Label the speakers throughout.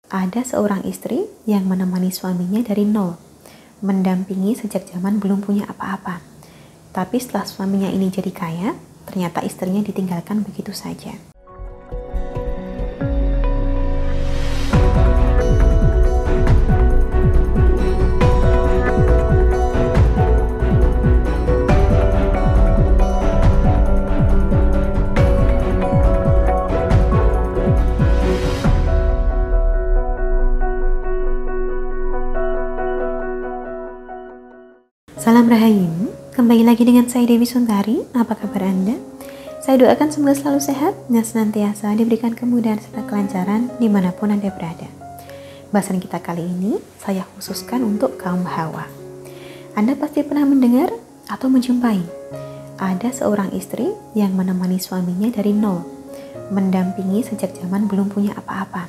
Speaker 1: Ada seorang istri yang menemani suaminya dari nol, mendampingi sejak zaman belum punya apa-apa. Tapi setelah suaminya ini jadi kaya, ternyata istrinya ditinggalkan begitu saja. Salam Rahayu, kembali lagi dengan saya Dewi Suntari. Apa kabar Anda? Saya doakan semoga selalu sehat dan senantiasa diberikan kemudahan serta kelancaran dimanapun Anda berada. Bahasan kita kali ini saya khususkan untuk kaum hawa. Anda pasti pernah mendengar atau menjumpai ada seorang istri yang menemani suaminya dari nol, mendampingi sejak zaman belum punya apa-apa.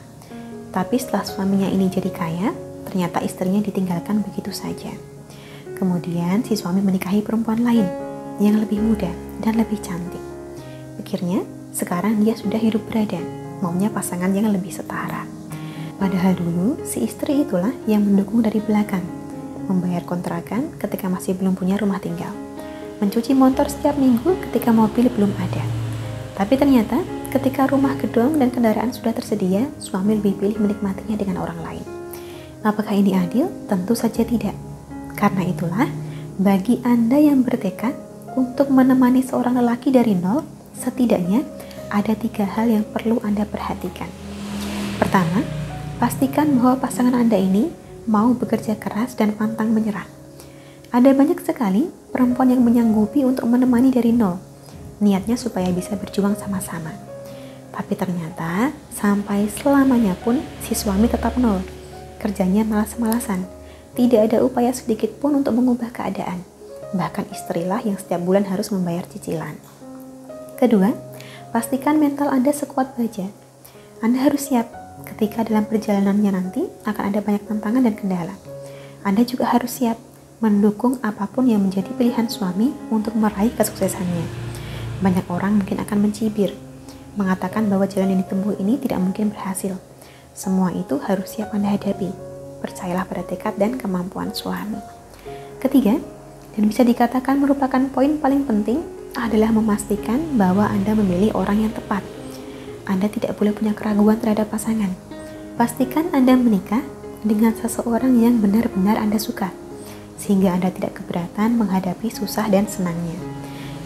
Speaker 1: Tapi setelah suaminya ini jadi kaya, ternyata istrinya ditinggalkan begitu saja. Kemudian si suami menikahi perempuan lain yang lebih muda dan lebih cantik. Pikirnya sekarang dia sudah hidup berada, maunya pasangan yang lebih setara. Padahal dulu si istri itulah yang mendukung dari belakang, membayar kontrakan ketika masih belum punya rumah tinggal, mencuci motor setiap minggu ketika mobil belum ada. Tapi ternyata ketika rumah, gedung, dan kendaraan sudah tersedia, suami lebih pilih menikmatinya dengan orang lain. Apakah ini adil? Tentu saja tidak. Karena itulah, bagi Anda yang bertekad untuk menemani seorang lelaki dari nol, setidaknya ada 3 hal yang perlu Anda perhatikan. Pertama, pastikan bahwa pasangan Anda ini mau bekerja keras dan pantang menyerah. Ada banyak sekali perempuan yang menyanggupi untuk menemani dari nol, niatnya supaya bisa berjuang sama-sama. Tapi ternyata sampai selamanya pun si suami tetap nol, kerjanya malas-malasan. Tidak ada upaya sedikit pun untuk mengubah keadaan. Bahkan istrilah yang setiap bulan harus membayar cicilan. Kedua, pastikan mental Anda sekuat baja. Anda harus siap ketika dalam perjalanannya nanti akan ada banyak tantangan dan kendala. Anda juga harus siap mendukung apapun yang menjadi pilihan suami untuk meraih kesuksesannya. Banyak orang mungkin akan mencibir, mengatakan bahwa jalan yang ditempuh ini tidak mungkin berhasil. Semua itu harus siap Anda hadapi. Percayalah pada tekad dan kemampuan suami. Ketiga, dan bisa dikatakan merupakan poin paling penting, adalah memastikan bahwa Anda memilih orang yang tepat. Anda tidak boleh punya keraguan terhadap pasangan. Pastikan Anda menikah dengan seseorang yang benar-benar Anda suka, sehingga Anda tidak keberatan menghadapi susah dan senangnya.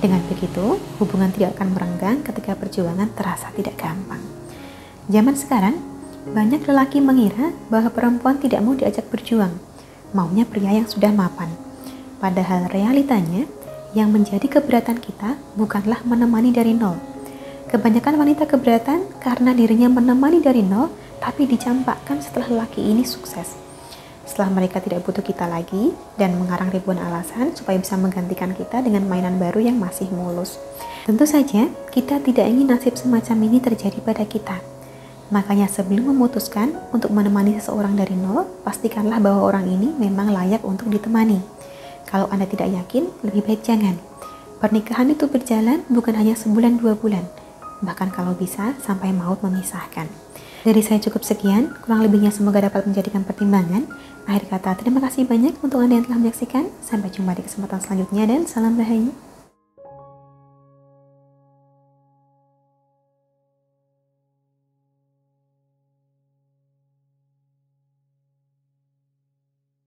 Speaker 1: Dengan begitu, hubungan tidak akan merenggang ketika perjuangan terasa tidak gampang. Zaman sekarang, banyak lelaki mengira bahwa perempuan tidak mau diajak berjuang, maunya pria yang sudah mapan. Padahal realitanya, yang menjadi keberatan kita bukanlah menemani dari nol. Kebanyakan wanita keberatan karena dirinya menemani dari nol, tapi dicampakkan setelah lelaki ini sukses. Setelah mereka tidak butuh kita lagi dan mengarang ribuan alasan supaya bisa menggantikan kita dengan mainan baru yang masih mulus. Tentu saja, kita tidak ingin nasib semacam ini terjadi pada kita. Makanya sebelum memutuskan untuk menemani seseorang dari nol, pastikanlah bahwa orang ini memang layak untuk ditemani. Kalau Anda tidak yakin, lebih baik jangan. Pernikahan itu berjalan bukan hanya sebulan 2 bulan, bahkan kalau bisa sampai maut memisahkan. Dari saya cukup sekian, kurang lebihnya semoga dapat menjadikan pertimbangan. Akhir kata, terima kasih banyak untuk Anda yang telah menyaksikan. Sampai jumpa di kesempatan selanjutnya dan salam Rahayu.